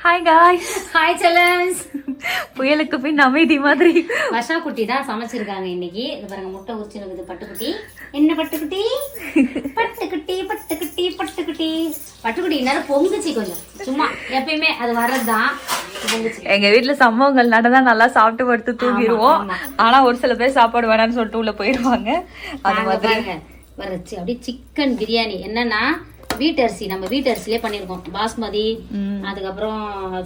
Hi guys. Hi செல்லம்ஸ். புயலுக்கு பின் அமைதி மாதிரி வர்ஷா குட்டி தான் சமைச்சிருக்காங்க இன்னைக்கு. இது பாருங்க, முட்டை உரிச்சு இருக்குது பட்டுக்குட்டி. என்ன பட்டுக்குட்டி? பட்டுக்குட்டி பட்டுக்குட்டி பட்டுக்குட்டி பட்டுக்குட்டி நேரம் பொங்குச்சு கொஞ்சம். சும்மா எப்பயுமே அது வர்றதுதான். எங்க வீட்டுல சம்பவங்கள் நடந்தா நல்லா சாப்பிட்டு படுத்து தூங்கிடுவோம். ஆனா ஒரு சில பேர் சாப்பாடு வேணாம்னு சொல்லிட்டு உள்ள போயிருவாங்க. அது மாதிரி வர்றச்சு அப்படியே சிக்கன் பிரியாணி. என்னன்னா வீட்டு அரிசி, நம்ம வீட்டு அரிசிலே பண்ணிருக்கோம். பாஸ்மதி, அதுக்கப்புறம்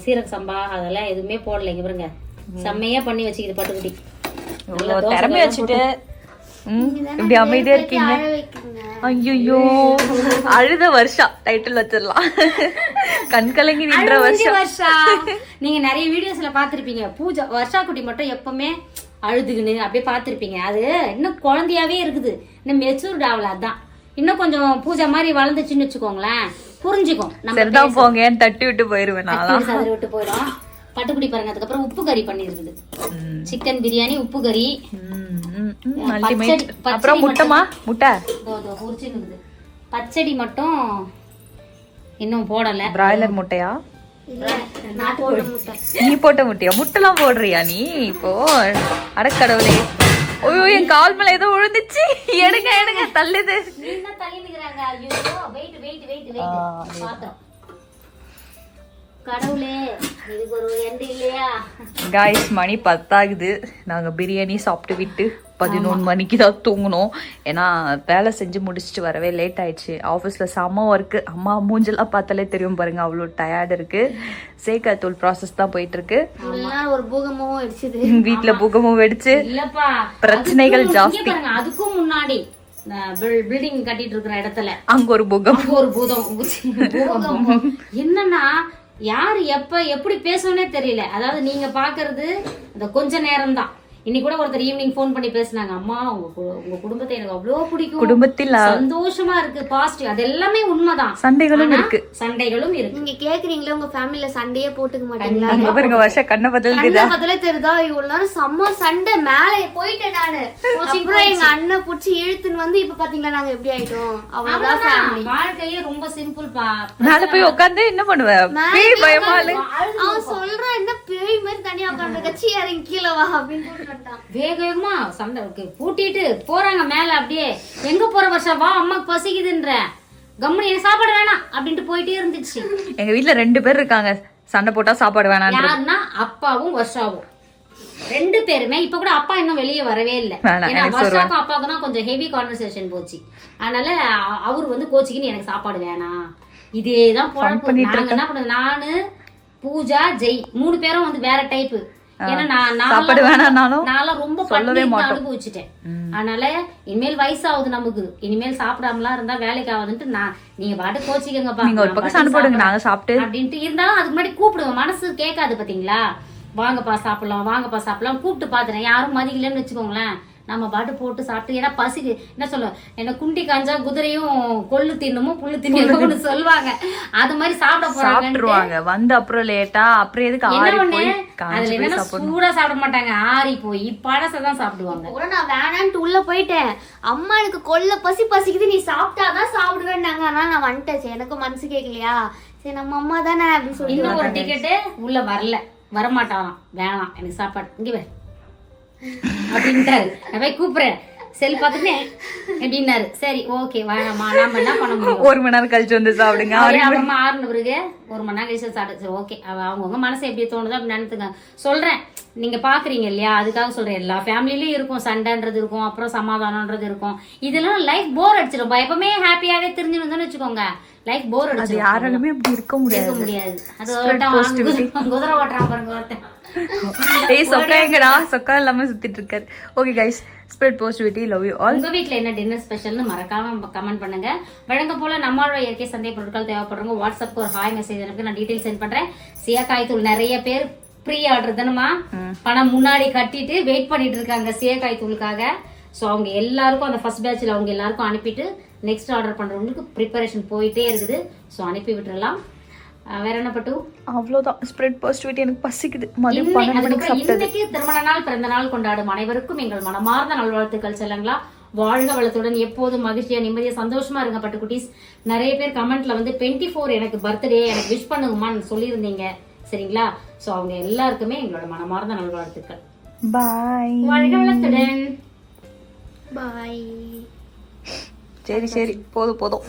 சீரக சம்பா, அதெல்லாம் எதுவுமே போடல. இங்க பாருங்க, செம்மையா பண்ணி வச்சுக்கிது பட்டுக்குட்டி. திறமை வச்சுட்டு இப்படி அமைதியா இருக்கீங்க. ஐயோ, அழுத வருஷா டைட்டில் வச்சிடலாம். கண்கலங்கி நின்ற வருஷா. நீங்க நிறைய வீடியோஸ்ல பாத்திருப்பீங்க. பூஜா வர்ஷா குட்டி மட்டும் எப்பவுமே அழுதுகுன்னு அப்படியே பாத்திருப்பீங்க. அது இன்னும் குழந்தையாவே இருக்குது, இன்னும் மெச்சூர்ட் ஆகல. அதான் இன்னும் கொஞ்சம் பூஜா மாதிரி வளர்ந்துச்சுன்னு வச்சுக்கோங்களேன், புரிஞ்சுக்கும். நம்ம போங்க தட்டி விட்டு போயிருவேன், சதுர விட்டு போயிடும். பட்டுக்குடி பாருங்க. அதுக்கப்புறம் உப்பு கறி பண்ணி இருக்குது. சிக்கன் பிரியாணி, உப்பு கறி, அப்புறம் முட்டைமா முட்டை பச்சடி மட்டும் இன்னும் போடல. பிராய்லர் முட்டையா? நீ போட்ட முட்டையா? முட்டைலாம் போடுறியா நீ இப்போ? அடக்கடவுளே, ஐயோ என் கால் மேல ஏதோ விழுந்துச்சு. எடுங்க எடுங்க, தள்ளுது. கடவுளே, இதுக்கு ஒரு எண்டு இல்லையா? காய்ஸ், மணி 10 ஆகுது. நாங்க பிரியாணி சாப்பிட்டு விட்டு 11 மணிக்கு தான் தூங்கணும். ஏன்னா வேலை செஞ்சு முடிச்சுட்டு வரவே லேட் ஆயிடுச்சு. ஆஃபீஸ்ல செம்ம ஒர்க்கு. அம்மா மூஞ்செல்லாம் பார்த்தாலே தெரியும் பாருங்க, அவ்வளோ டயர்டு இருக்கு. சேகா தூள் ப்ராசஸ் தான் போயிட்டு இருக்கு. ஒரு பூகமும் வெடிச்சது, வீட்டுல பூகமும் வெடிச்சு பிரச்சனைகள் ஜாஸ்தி. அதுக்கும் முன்னாடி பில்டிங் கட்டிட்டு இருக்கிற இடத்துல அங்க ஒரு பூகம், ஒரு பூதம். என்னன்னா யாரு எப்ப எப்படி பேசணும்னே தெரியல. அதாவது நீங்க பாக்குறது அந்த கொஞ்ச நேரம் தான். இன்னைக்கு கூட ஒருத்தர் ஈவினிங் போன் பண்ணி பேசினாங்க, அம்மா உங்க குடும்பத்தை எனக்கு அவ்வளவு பிடிக்கும், குடும்பத்தில் சந்தோஷமா இருக்கு, பாசிட்டிவ். அது எல்லாமே உண்மைதான். சண்டைகளும் இருக்கு, சண்டைகளும் இருக்கு. நீங்க கேக்குறீங்களா, உங்க ஃபேமிலில சண்டையே போட்டுக்க மாட்டீங்களா? பாருங்க, வருஷம் கண்ண பதிலே தெரியுதா? இவ்வளவு நேரம் செம்ம சண்டை, மேலே போயிட்டேன் நானு. அப்புறம் எங்க அண்ணன் புடிச்சு இழுத்துன்னு வந்து இப்ப பாத்தீங்களா நாங்க எப்படி ஆயிட்டோம். அவ்வளவுதான் ஃபேமிலி. வாழ்க்கையே ரொம்ப சிம்பிள் பா. மேல போய் உட்கார்ந்து என்ன பண்ணுவேன், பயமா இல்ல. அவன் சொல்றான், என்ன பேய் மாதிரி தனியா உட்கார்ந்து கட்சி இறங்கி கீழே வா அப்படின்னு வேகமா சண்டை பூட்டிட்டு போறாங்க மேல. அப்படியே எங்க போற வருஷம், வா அம்மாக்கு பசிக்குதுன்ற, கம்முனு எனக்கு சாப்பாடு வேணாம் அப்படின்ட்டு போயிட்டே இருந்துச்சு. எங்க வீட்டுல 2 பேர் இருக்காங்க, சண்டை போட்டா சாப்பாடு வேணாம். யாருன்னா அப்பாவும் வருஷாவும், 2 பேருமே. இப்ப கூட அப்பா இன்னும் வெளியே வரவே இல்லை. ஏன்னா வருஷாக்கும் அப்பாவுக்கும் தான் கொஞ்சம் ஹெவி கான்வர்சேஷன் போச்சு. அதனால அவரு வந்து கோச்சிக்கின்னு எனக்கு சாப்பாடு வேணாம், இதேதான் பொழப்பு. நாங்க என்ன பண்ணது, நானு பூஜா ஜெய் 3 பேரும் வந்து வேற டைப்பு. ஏன்னா நான் ரொம்ப அனுபவிச்சுட்டேன். அதனால இனிமேல் வயசாகுது நமக்கு, இனிமேல் சாப்பிடாமலாம் இருந்தா வேலைக்கு ஆகுதுன்ட்டு நான், நீங்க பாட்டு கோச்சிக்கங்கப்பா அப்படின்ட்டு இருந்தாலும் அதுக்கு முன்னாடி கூப்பிடுவேன். மனசு கேட்காது பாத்தீங்களா, வாங்கப்பா சாப்பிடலாம் வாங்கப்பா சாப்பிடலாம் கூப்பிட்டு பாத்துறேன். யாரும் மதிக்கலன்னு வச்சுக்கோங்களேன், நம்ம பாட்டு போட்டு சாப்பிட்டு. ஏன்னா பசிக்கு என்ன சொல்ல, என்ன குண்டி காஞ்சா குதிரையும் கொள்ளு தின்னுமோ புல்லு தின்னு சொல்லுவாங்க. அது மாதிரி சாப்பிட போறாங்க. வந்து அப்புறம் லேட்டா அப்புறம் எதுக்கு அதுல என்ன சூடா சாப்பிட மாட்டாங்க, ஆறி போய் பழசதான் சாப்பிடுவாங்க. நான் வேணான்ட்டு உள்ள போயிட்டேன். அம்மா எனக்கு கொல்ல பசிக்குது, நீ சாப்பிட்டாதான் சாப்பிடுவேன்னாங்க. ஆனா நான் வந்துட்டேன், எனக்கும் மனசு கேட்கலையா, சரி நம்ம அம்மா தானே அப்படின்னு சொல்லி. இன்னும் ஒரு டிக்கெட்டு உள்ள வரமாட்டாராம், வேணாம் எனக்கு சாப்பாடு இங்க வே அப்படின்ட்டாரு. நான் போய் கூப்பிடுறேன், செல் பார்த்துட்டேன் எப்படின்னாரு. சரி ஓகே வேணாமா, நாம என்ன பண்ண முடியும், 1 மணி நேரம் கழிச்சு வந்து சாப்பிடுங்க. அப்புறமா 6 பிறகு 1 மணி நேரம் கழிச்சு சாப்பிடு. சரி ஓகே, அவங்கவுங்க மனசு எப்படி தோணுதோ அப்படி நினைத்துங்க. சொல்றேன், நீங்க பாக்குறீங்க இல்லையா, அதுக்காக சொல்றேன். எல்லா ஃபேமிலிலயும் இருக்கும், சண்டைன்றது இருக்கும், அப்புறம் சமாதானம்ன்றது இருக்கும். இதெல்லாம் லைஃப் போர் அடிச்சிடும். எப்பவுமே ஹாப்பியாவே தெரிஞ்சுன்னு வச்சுக்கோங்க, லைஃப் போர் அடிச்சு யாராலுமே அப்படி இருக்க முடியாது. அது குதிரை ஓட்டுறான் பாருங்க ஒருத்தன். சொக்கா இல்லாம சுத்திட்டு இருக்காரு. Okay guys, spread positivity, love you all. உங்க வீட்ல என்ன டின்னர் ஸ்பெஷல்னு மறக்காம கமெண்ட் பண்ணுங்க. வழங்க போல நம்மளோட இயற்கை சந்தை பொருட்கள் தேவைப்படுறவங்க வாட்ஸ்அப்க்கு ஒரு ஹாய் மெசேஜ் எனக்கு நான் டீடைல் சென்ட் பண்றேன். சீயக்காய் தூள் நிறைய பேர் ப்ரீ ஆர்டர் தானமா, பணம் முன்னாடி கட்டிட்டு வெயிட் பண்ணிட்டு இருக்காங்க சீயக்காய் தூளுக்காக. ஸோ அவங்க எல்லாருக்கும் அந்த ஃபர்ஸ்ட் பேட்ச்ல அவங்க எல்லாருக்கும் அனுப்பிட்டு நெக்ஸ்ட் ஆர்டர் பண்றவங்களுக்கு ப்ரிப்பரேஷன் போயிட்டே இருக்குது. ஸோ அனுப்பி விட்டுறலாம். வேற என்ன பட்டு, அவ்வளவுதான். Spread positivity. எனக்கு பசிக்குது. இன்னைக்கு திருமண நாள் பிறந்த நாள் கொண்டாடும் அனைவருக்கும் எங்கள் மனமார்ந்த நல்வாழ்த்துக்கள் செல்லுங்களா. வாழ்க வளத்துடன் எப்போதும் மகிழ்ச்சியா நிம்மதியா சந்தோஷமா இருங்க பட்டுக்குட்டீஸ். நிறைய பேர் கமெண்ட்ல வந்து 24 எனக்கு பர்த்டே எனக்கு விஷ் பண்ணுங்கம்மான்னு சொல்லியிருந்தீங்க. சரிங்களா? சோ அவங்க எல்லாருக்குமே எங்களோட மனமார்ந்த நல்வாழ்த்துக்கள். பாய். வாழ்க வளத்துடன். பாய். சரி போதும்